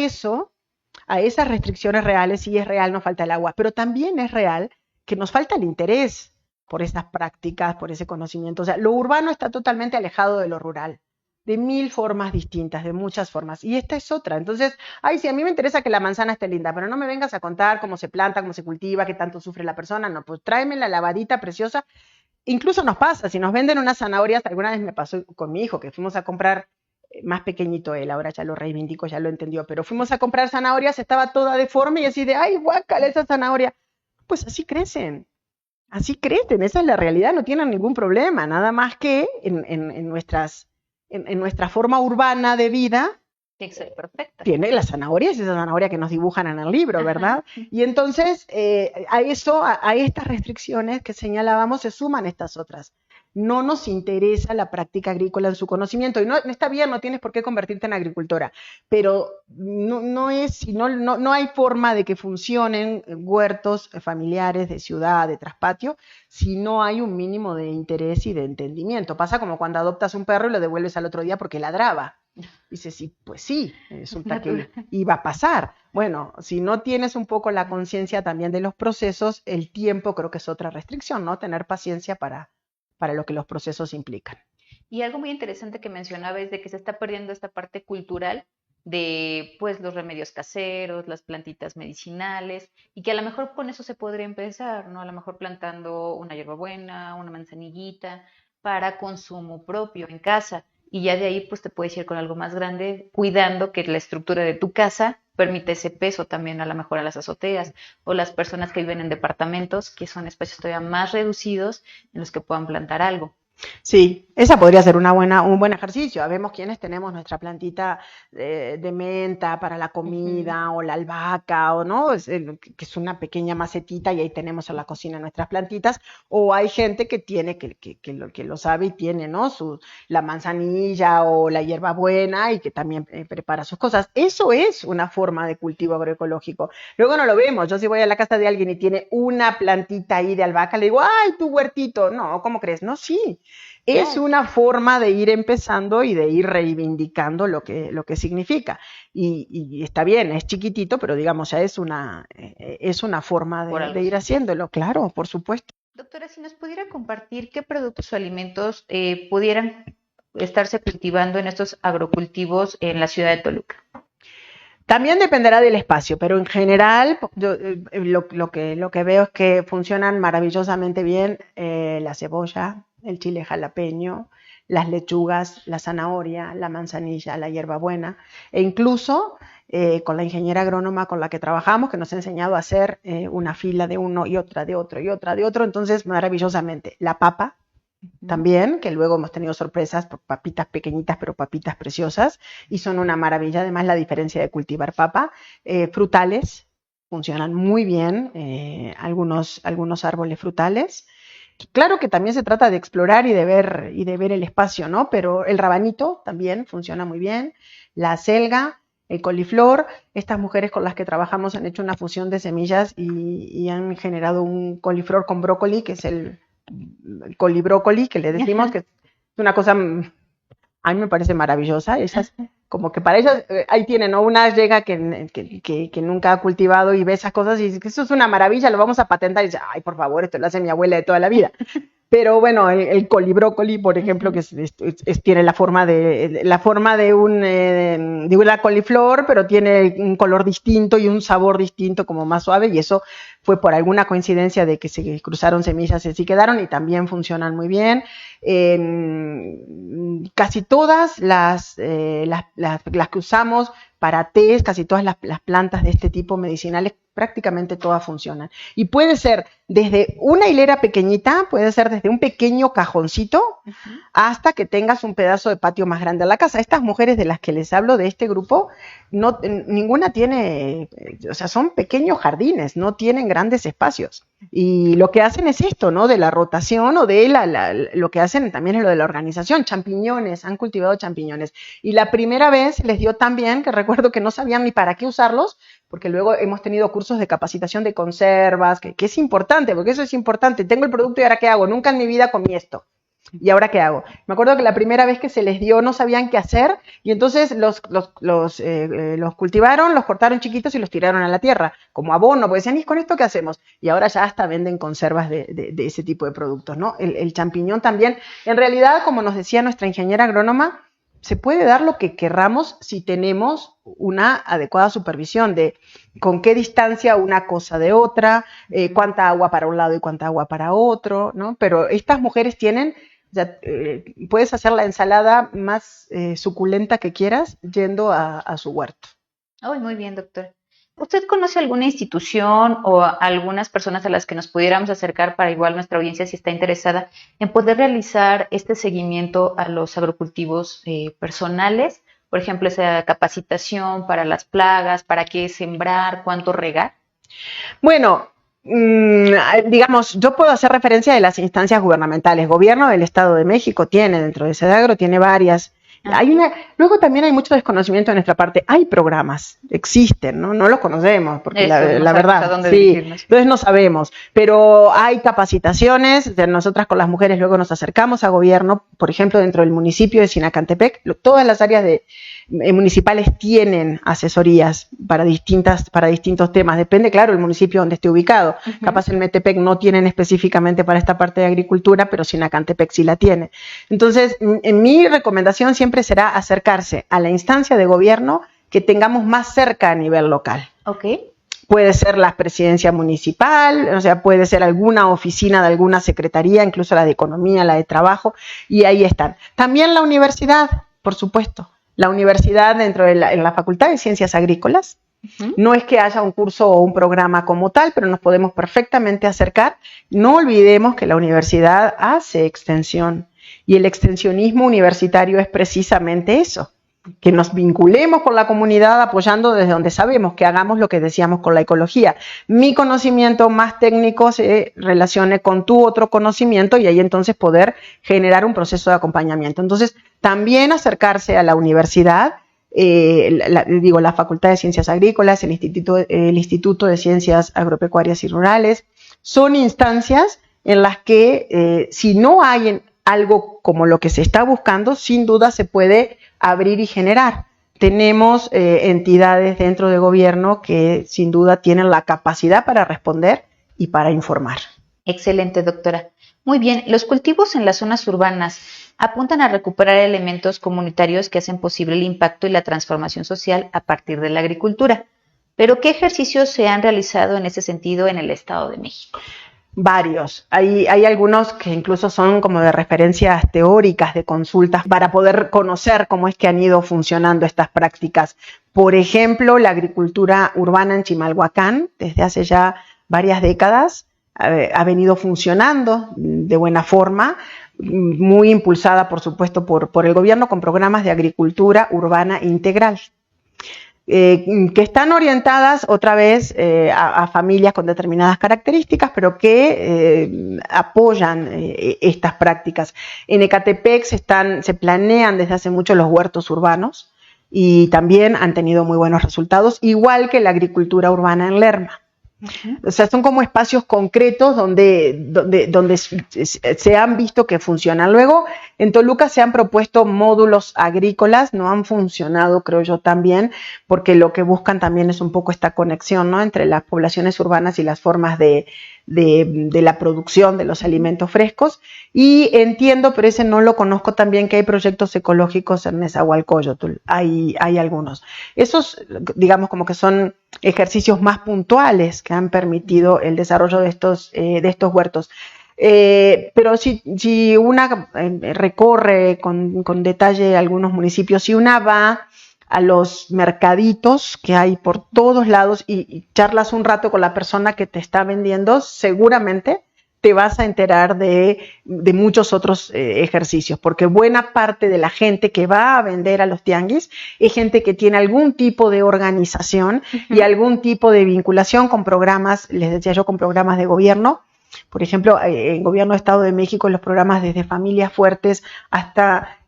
esas restricciones reales, sí es real, nos falta el agua, pero también es real que nos falta el interés por esas prácticas, por ese conocimiento. O sea, lo urbano está totalmente alejado de lo rural, de mil formas distintas, de muchas formas. Y esta es otra. Entonces, ay, sí, a mí me interesa que la manzana esté linda, pero no me vengas a contar cómo se planta, cómo se cultiva, qué tanto sufre la persona. No, pues tráeme la lavadita preciosa. Incluso nos pasa, si nos venden unas zanahorias, alguna vez me pasó con mi hijo, que fuimos a comprar, más pequeñito él, ahora ya lo reivindico, ya lo entendió, pero fuimos a comprar zanahorias, estaba toda deforme y así de, ay, guácala esa zanahoria. Pues así crecen, esa es la realidad, no tienen ningún problema, nada más que en nuestra forma urbana de vida Tiene que ser perfecta. tiene las zanahorias, esa zanahoria que nos dibujan en el libro, Ajá. ¿verdad? Y entonces a estas restricciones que señalábamos se suman estas otras. No nos interesa la práctica agrícola en su conocimiento. Y no está bien, no tienes por qué convertirte en agricultora, pero no hay forma de que funcionen huertos familiares de ciudad, de traspatio, si no hay un mínimo de interés y de entendimiento. Pasa como cuando adoptas un perro y lo devuelves al otro día porque ladraba. Dice, sí, pues sí, Es resulta natural. que iba a pasar. Bueno, si no tienes un poco la conciencia también de los procesos, el tiempo creo que es otra restricción, ¿no? Tener paciencia para lo que los procesos implican. Y algo muy interesante que mencionaba es de que se está perdiendo esta parte cultural de pues los remedios caseros, las plantitas medicinales, y que a lo mejor con eso se podría empezar, ¿no? A lo mejor plantando una hierbabuena, una manzanillita para consumo propio en casa. Y ya de ahí pues te puedes ir con algo más grande, cuidando que la estructura de tu casa permite ese peso también a lo mejor a las azoteas o las personas que viven en departamentos, que son espacios todavía más reducidos en los que puedan plantar algo. Sí, esa podría ser un buen ejercicio. Vemos quienes tenemos nuestra plantita de menta para la comida, o la albahaca, o no, que es una pequeña macetita y ahí tenemos en la cocina nuestras plantitas. O hay gente que tiene, que lo sabe y tiene, ¿no? La manzanilla o la hierbabuena y que también prepara sus cosas. Eso es una forma de cultivo agroecológico. Luego no lo vemos. Yo si voy a la casa de alguien y tiene una plantita ahí de albahaca, le digo, ¡ay, tu huertito! No, ¿cómo crees? No, sí. Es una forma de ir empezando y de ir reivindicando lo que significa. Y está bien, es chiquitito, pero digamos, ya es una forma de ir haciéndolo, claro, por supuesto. Doctora, si nos pudiera compartir qué productos o alimentos pudieran estarse cultivando en estos agrocultivos en la ciudad de Toluca. También dependerá del espacio, pero en general yo, lo que veo es que funcionan maravillosamente bien la cebolla, el chile jalapeño, las lechugas, la zanahoria, la manzanilla, la hierbabuena, e incluso con la ingeniera agrónoma con la que trabajamos, que nos ha enseñado a hacer una fila de uno y otra de otro y otra de otro, entonces maravillosamente. La papa, también, que luego hemos tenido sorpresas por papitas pequeñitas, pero papitas preciosas, y son una maravilla, además la diferencia de cultivar papa. Frutales, funcionan muy bien, algunos árboles frutales. Claro que también se trata de explorar y de ver el espacio, ¿no? Pero el rabanito también funciona muy bien, la acelga, el coliflor. Estas mujeres con las que trabajamos han hecho una fusión de semillas y han generado un coliflor con brócoli, que es el colibrócoli, que le decimos, que es una cosa, a mí me parece maravillosa. Esas, como que para ellas, ahí tienen, ¿no? Una llega que nunca ha cultivado y ve esas cosas y dice que eso es una maravilla, lo vamos a patentar, y dice, ay, por favor, esto lo hace mi abuela de toda la vida. Pero bueno, el colibrócoli, por ejemplo, que tiene la forma de una coliflor, pero tiene un color distinto y un sabor distinto, como más suave, y eso fue por alguna coincidencia de que se cruzaron semillas y así quedaron, y también funcionan muy bien. Casi todas las que usamos para tés, casi todas las plantas de este tipo medicinales, prácticamente todas funcionan. Y puede ser desde una hilera pequeñita, puede ser desde un pequeño cajoncito, hasta que tengas un pedazo de patio más grande en la casa. Estas mujeres de las que les hablo de este grupo, ninguna tiene, o sea, son pequeños jardines, no tienen grandes espacios. Y lo que hacen es esto, ¿no? De la rotación, o de lo que hacen también es lo de la organización. Champiñones, han cultivado champiñones. Y la primera vez les dio tan bien que recuerdo que no sabían ni para qué usarlos, porque luego hemos tenido cursos de capacitación de conservas, que es importante, porque eso es importante. Tengo el producto y ahora ¿qué hago? Nunca en mi vida comí esto. ¿Y ahora qué hago? Me acuerdo que la primera vez que se les dio no sabían qué hacer, y entonces los cultivaron, los cortaron chiquitos y los tiraron a la tierra, como abono, porque decían, ¿y con esto qué hacemos? Y ahora ya hasta venden conservas de ese tipo de productos, ¿no? El champiñón también. En realidad, como nos decía nuestra ingeniera agrónoma, se puede dar lo que querramos si tenemos una adecuada supervisión de con qué distancia una cosa de otra, cuánta agua para un lado y cuánta agua para otro, ¿no? Pero estas mujeres tienen, puedes hacer la ensalada más suculenta que quieras yendo a su huerto. Oh, muy bien, doctor. ¿Usted conoce alguna institución o algunas personas a las que nos pudiéramos acercar para igual nuestra audiencia, si está interesada, en poder realizar este seguimiento a los agrocultivos personales? Por ejemplo, esa capacitación para las plagas, para qué sembrar, cuánto regar. Bueno, digamos, yo puedo hacer referencia de las instancias gubernamentales. Gobierno del Estado de México tiene, dentro de SEDAGRO, tiene varias. Luego también hay mucho desconocimiento de nuestra parte. Hay programas, existen, ¿no? No los conocemos, porque la verdad, sí, entonces no sabemos. Pero hay capacitaciones, nosotras con las mujeres luego nos acercamos a gobierno, por ejemplo, dentro del municipio de Sinacantepec, todas las áreas municipales tienen asesorías para distintos temas. Depende, claro, el municipio donde esté ubicado. Capaz en Metepec no tienen específicamente para esta parte de agricultura, pero Sinacantepec sí la tiene. Entonces, en mi recomendación siempre será acercarse a la instancia de gobierno que tengamos más cerca a nivel local. Okay. Puede ser la presidencia municipal, o sea, puede ser alguna oficina de alguna secretaría, incluso la de economía, la de trabajo, y ahí están. También la universidad, por supuesto. La universidad en la Facultad de Ciencias Agrícolas. No es que haya un curso o un programa como tal, pero nos podemos perfectamente acercar. No olvidemos que la universidad hace extensión Y el extensionismo universitario es precisamente eso, que nos vinculemos con la comunidad apoyando desde donde sabemos, que hagamos lo que decíamos con la ecología. Mi conocimiento más técnico se relacione con tu otro conocimiento y ahí entonces poder generar un proceso de acompañamiento. Entonces, también acercarse a la universidad, la Facultad de Ciencias Agrícolas, el Instituto de Ciencias Agropecuarias y Rurales, son instancias en las que si no hay algo como lo que se está buscando, sin duda se puede abrir y generar. Tenemos entidades dentro del gobierno que sin duda tienen la capacidad para responder y para informar. Excelente, doctora. Muy bien, los cultivos en las zonas urbanas apuntan a recuperar elementos comunitarios que hacen posible el impacto y la transformación social a partir de la agricultura. Pero, ¿qué ejercicios se han realizado en ese sentido en el Estado de México? Varios. Hay algunos que incluso son como de referencias teóricas, de consultas, para poder conocer cómo es que han ido funcionando estas prácticas. Por ejemplo, la agricultura urbana en Chimalhuacán, desde hace ya varias décadas, ha venido funcionando de buena forma, muy impulsada, por supuesto, por el gobierno, con programas de agricultura urbana integral. Que están orientadas otra vez a familias con determinadas características, pero que apoyan estas prácticas. En Ecatepec se planean desde hace mucho los huertos urbanos y también han tenido muy buenos resultados, igual que la agricultura urbana en Lerma. O sea, son como espacios concretos donde se han visto que funcionan. Luego, en Toluca se han propuesto módulos agrícolas, no han funcionado, creo yo, tan bien, porque lo que buscan también es un poco esta conexión, ¿no?, entre las poblaciones urbanas y las formas de la producción de los alimentos frescos. Y entiendo, pero ese no lo conozco tan bien, que hay proyectos ecológicos en Nezahualcóyotl. Hay algunos. Esos, digamos, como que son ejercicios más puntuales que han permitido el desarrollo de estos huertos. Pero si una recorre con detalle algunos municipios, si una va a los mercaditos que hay por todos lados y charlas un rato con la persona que te está vendiendo, seguramente te vas a enterar de muchos otros ejercicios, porque buena parte de la gente que va a vender a los tianguis es gente que tiene algún tipo de organización y algún tipo de vinculación con programas, les decía yo, con programas de gobierno. Por ejemplo, en Gobierno de Estado de México, los programas desde familias fuertes hasta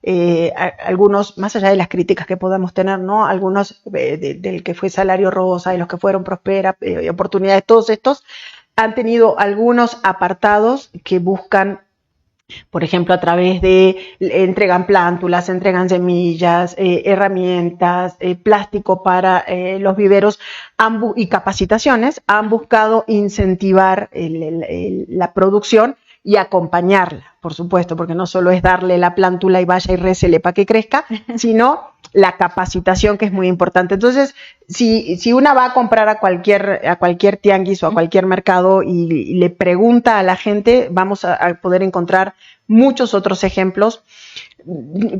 algunos, más allá de las críticas que podamos tener, ¿no?, algunos del que fue Salario Rosa y los que fueron Prospera, Oportunidades, todos estos han tenido algunos apartados que buscan, por ejemplo, a través de entregan plántulas, entregan semillas, herramientas, plástico para los viveros y capacitaciones, han buscado incentivar la producción y acompañarla, por supuesto, porque no solo es darle la plántula y vaya y récele para que crezca, sino la capacitación, que es muy importante. Entonces, si una va a comprar a cualquier tianguis o a cualquier mercado y le pregunta a la gente, vamos a poder encontrar muchos otros ejemplos,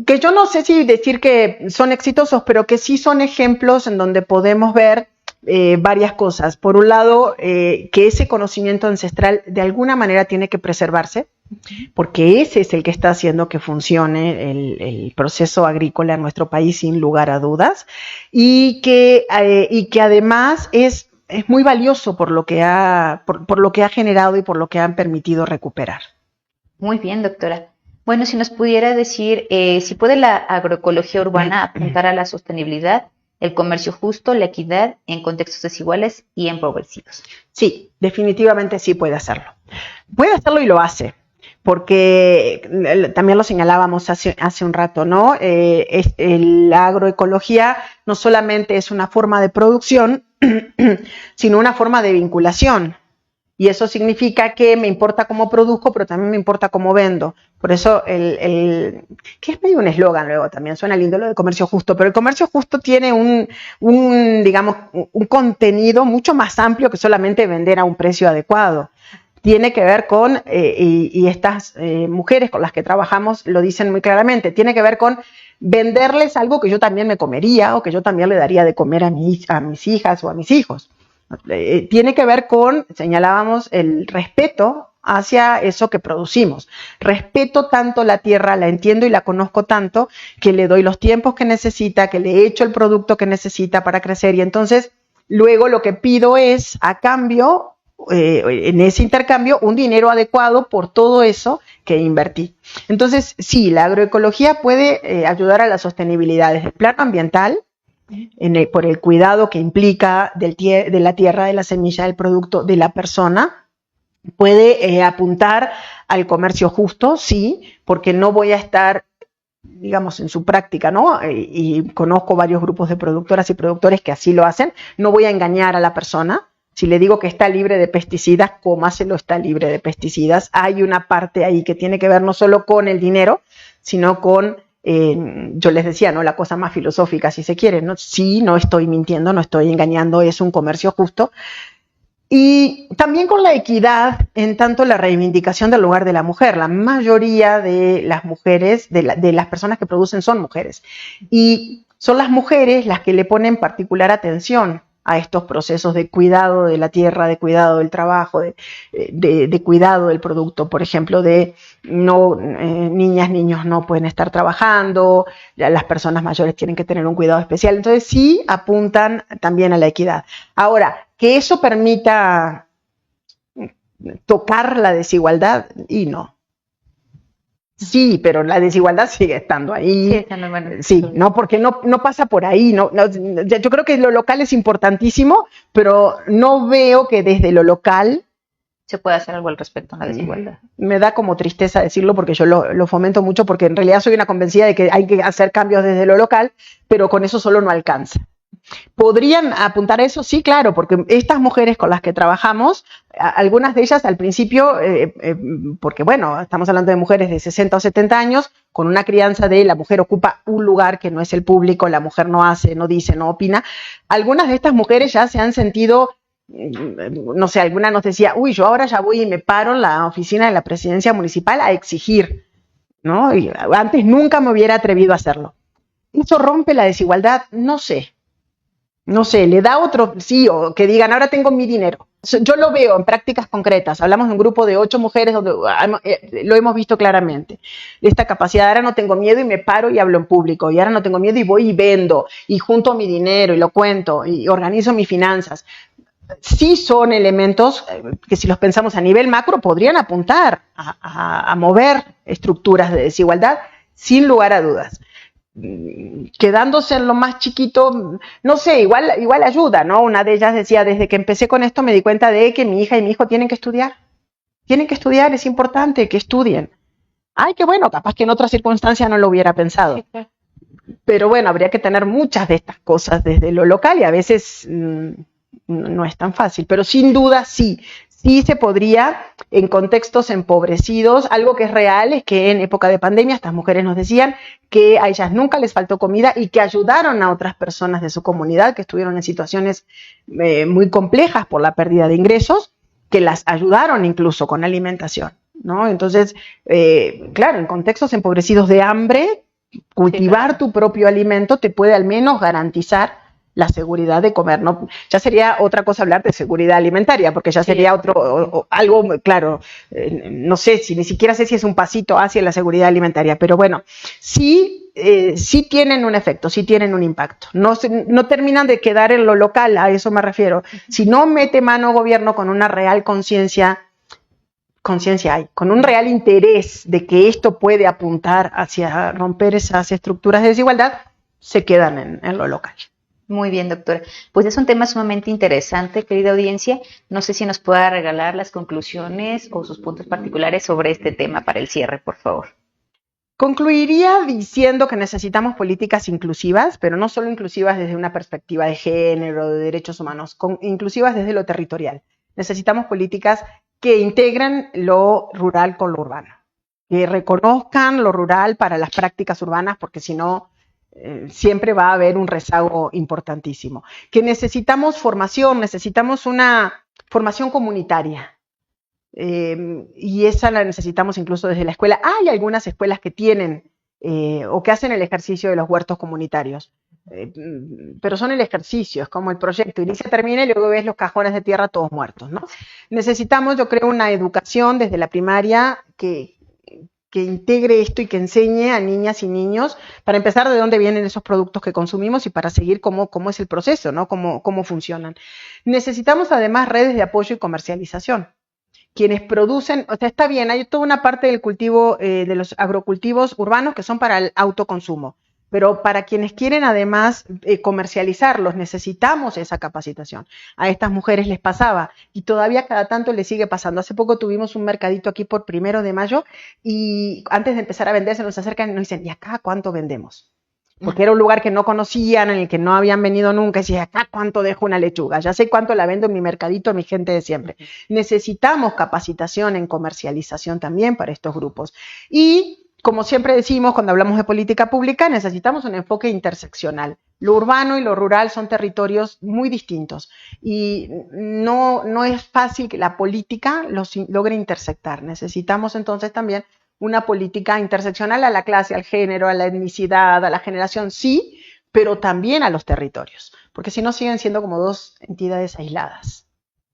que yo no sé si decir que son exitosos, pero que sí son ejemplos en donde podemos ver varias cosas. Por un lado, que ese conocimiento ancestral de alguna manera tiene que preservarse, porque ese es el que está haciendo que funcione el proceso agrícola en nuestro país, sin lugar a dudas, y que además es muy valioso por lo que ha generado y por lo que han permitido recuperar. Muy bien, doctora. Bueno, si nos pudiera decir si puede la agroecología urbana apuntar a la sostenibilidad, el comercio justo, la equidad en contextos desiguales y empobrecidos. Sí, definitivamente sí puede hacerlo. Puede hacerlo y lo hace, porque también lo señalábamos hace un rato, ¿no? La agroecología no solamente es una forma de producción, sino una forma de vinculación. Y eso significa que me importa cómo produzco, pero también me importa cómo vendo. Por eso, que es medio un eslogan luego también, suena lindo lo de comercio justo, pero el comercio justo tiene un contenido mucho más amplio que solamente vender a un precio adecuado. Tiene que ver con, y estas mujeres con las que trabajamos lo dicen muy claramente, tiene que ver con venderles algo que yo también me comería o que yo también le daría de comer a mis hijas o a mis hijos. Tiene que ver con, señalábamos, el respeto hacia eso que producimos. Respeto tanto la tierra, la entiendo y la conozco tanto, que le doy los tiempos que necesita, que le he hecho el producto que necesita para crecer, y entonces luego lo que pido es, a cambio, en ese intercambio, un dinero adecuado por todo eso que invertí. Entonces, sí, la agroecología puede ayudar a la sostenibilidad desde el plano ambiental, por el cuidado que implica de la tierra, de la semilla, del producto, de la persona. Puede apuntar al comercio justo, sí, porque no voy a estar, digamos, en su práctica, ¿no? Y conozco varios grupos de productoras y productores que así lo hacen. No voy a engañar a la persona. Si le digo que está libre de pesticidas, cómaselo, está libre de pesticidas. Hay una parte ahí que tiene que ver no solo con el dinero, sino con, yo les decía, ¿no? La cosa más filosófica, si se quiere, ¿no? Sí, no estoy mintiendo, no estoy engañando, es un comercio justo. Y también con la equidad, en tanto la reivindicación del lugar de la mujer. La mayoría de las mujeres, de las personas que producen, son mujeres. Y son las mujeres las que le ponen particular atención a estos procesos de cuidado de la tierra, de cuidado del trabajo, de cuidado del producto. Por ejemplo, niñas, niños no pueden estar trabajando, las personas mayores tienen que tener un cuidado especial. Entonces sí apuntan también a la equidad. Ahora, que eso permita tocar la desigualdad, y no. Sí, pero la desigualdad sigue estando ahí. Sí, no, porque no pasa por ahí. Yo creo que lo local es importantísimo, pero no veo que desde lo local se puede hacer algo al respecto a la desigualdad. Me da como tristeza decirlo, porque yo lo fomento mucho, porque en realidad soy una convencida de que hay que hacer cambios desde lo local, pero con eso solo no alcanza. ¿Podrían apuntar a eso? Sí, claro, porque estas mujeres con las que trabajamos, algunas de ellas al principio, porque bueno, estamos hablando de mujeres de 60 o 70 años, con una crianza de la mujer ocupa un lugar que no es el público, la mujer no hace, no dice, no opina. Algunas de estas mujeres ya se han sentido, no sé, alguna nos decía, uy, yo ahora ya voy y me paro en la oficina de la presidencia municipal a exigir, ¿no? Y antes nunca me hubiera atrevido a hacerlo. ¿Eso rompe la desigualdad? No sé. No sé, le da otro, sí, o que digan, ahora tengo mi dinero. Yo lo veo en prácticas concretas. Hablamos de un grupo de 8 mujeres donde lo hemos visto claramente. Esta capacidad, ahora no tengo miedo y me paro y hablo en público. Y ahora no tengo miedo y voy y vendo. Y junto mi dinero y lo cuento y organizo mis finanzas. Sí son elementos que, si los pensamos a nivel macro, podrían apuntar a mover estructuras de desigualdad sin lugar a dudas. Quedándose en lo más chiquito, no sé, igual ayuda, ¿no? Una de ellas decía, desde que empecé con esto me di cuenta de que mi hija y mi hijo tienen que estudiar, es importante que estudien. Ay, qué bueno, capaz que en otra circunstancia no lo hubiera pensado. Pero bueno, habría que tener muchas de estas cosas desde lo local y a veces no es tan fácil, pero sin duda sí se podría, en contextos empobrecidos. Algo que es real es que en época de pandemia estas mujeres nos decían que a ellas nunca les faltó comida y que ayudaron a otras personas de su comunidad que estuvieron en situaciones muy complejas por la pérdida de ingresos, que las ayudaron incluso con alimentación, ¿no? Entonces, claro, en contextos empobrecidos de hambre, cultivar tu propio alimento te puede al menos garantizar la seguridad de comer, ¿no? Ya sería otra cosa hablar de seguridad alimentaria, porque ya sería algo, claro, no sé, ni siquiera sé si es un pasito hacia la seguridad alimentaria, pero bueno, sí tienen un efecto, sí tienen un impacto. No terminan de quedar en lo local, a eso me refiero. Si no mete mano gobierno con una real conciencia hay, con un real interés de que esto puede apuntar hacia romper esas estructuras de desigualdad, se quedan en lo local. Muy bien, doctora. Pues es un tema sumamente interesante, querida audiencia. No sé si nos pueda regalar las conclusiones o sus puntos particulares sobre este tema para el cierre, por favor. Concluiría diciendo que necesitamos políticas inclusivas, pero no solo inclusivas desde una perspectiva de género, de derechos humanos, inclusivas desde lo territorial. Necesitamos políticas que integren lo rural con lo urbano, que reconozcan lo rural para las prácticas urbanas, porque si no, siempre va a haber un rezago importantísimo. Que necesitamos formación, necesitamos una formación comunitaria. Y esa la necesitamos incluso desde la escuela. Hay algunas escuelas que tienen o que hacen el ejercicio de los huertos comunitarios. pero son el ejercicio, es como el proyecto, inicia, termina y luego ves los cajones de tierra todos muertos, ¿no? Necesitamos, yo creo, una educación desde la primaria que integre esto y que enseñe a niñas y niños, para empezar, de dónde vienen esos productos que consumimos y para seguir cómo es el proceso, ¿no? Cómo funcionan. Necesitamos además redes de apoyo y comercialización. Quienes producen, o sea, está bien, hay toda una parte del cultivo, de los agrocultivos urbanos que son para el autoconsumo, pero para quienes quieren además comercializarlos, necesitamos esa capacitación. A estas mujeres les pasaba y todavía cada tanto les sigue pasando. Hace poco tuvimos un mercadito aquí por 1 de mayo y antes de empezar a vender se nos acercan y nos dicen, ¿y acá cuánto vendemos? Porque era un lugar que no conocían, en el que no habían venido nunca, y decía, acá cuánto dejo una lechuga, ya sé cuánto la vendo en mi mercadito a mi gente de siempre. Necesitamos capacitación en comercialización también para estos grupos. Y, como siempre decimos cuando hablamos de política pública, necesitamos un enfoque interseccional. Lo urbano y lo rural son territorios muy distintos y no es fácil que la política los logre intersectar. Necesitamos entonces también una política interseccional a la clase, al género, a la etnicidad, a la generación, sí, pero también a los territorios, porque si no siguen siendo como dos entidades aisladas.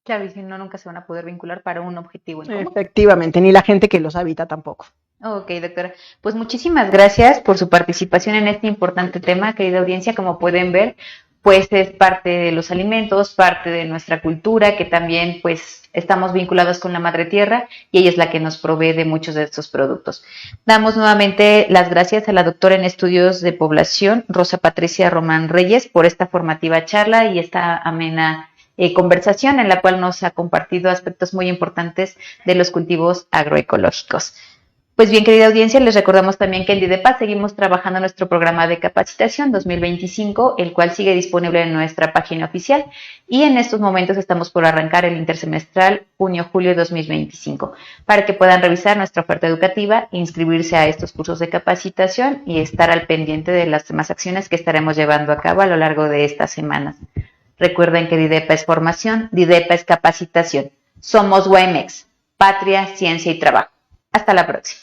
Claro, y si no, nunca se van a poder vincular para un objetivo en común. Efectivamente, ni la gente que los habita tampoco. Ok, doctora. Pues muchísimas gracias por su participación en este importante tema, querida audiencia. Como pueden ver, pues es parte de los alimentos, parte de nuestra cultura, que también pues estamos vinculados con la madre tierra y ella es la que nos provee de muchos de estos productos. Damos nuevamente las gracias a la doctora en estudios de población, Rosa Patricia Román Reyes, por esta formativa charla y esta amena conversación en la cual nos ha compartido aspectos muy importantes de los cultivos agroecológicos. Pues bien, querida audiencia, les recordamos también que en DIDEPA seguimos trabajando nuestro programa de capacitación 2025, el cual sigue disponible en nuestra página oficial y en estos momentos estamos por arrancar el intersemestral junio-julio 2025 para que puedan revisar nuestra oferta educativa, inscribirse a estos cursos de capacitación y estar al pendiente de las demás acciones que estaremos llevando a cabo a lo largo de estas semanas. Recuerden que DIDEPA es formación, DIDEPA es capacitación. Somos UAMEX, Patria, Ciencia y Trabajo. Hasta la próxima.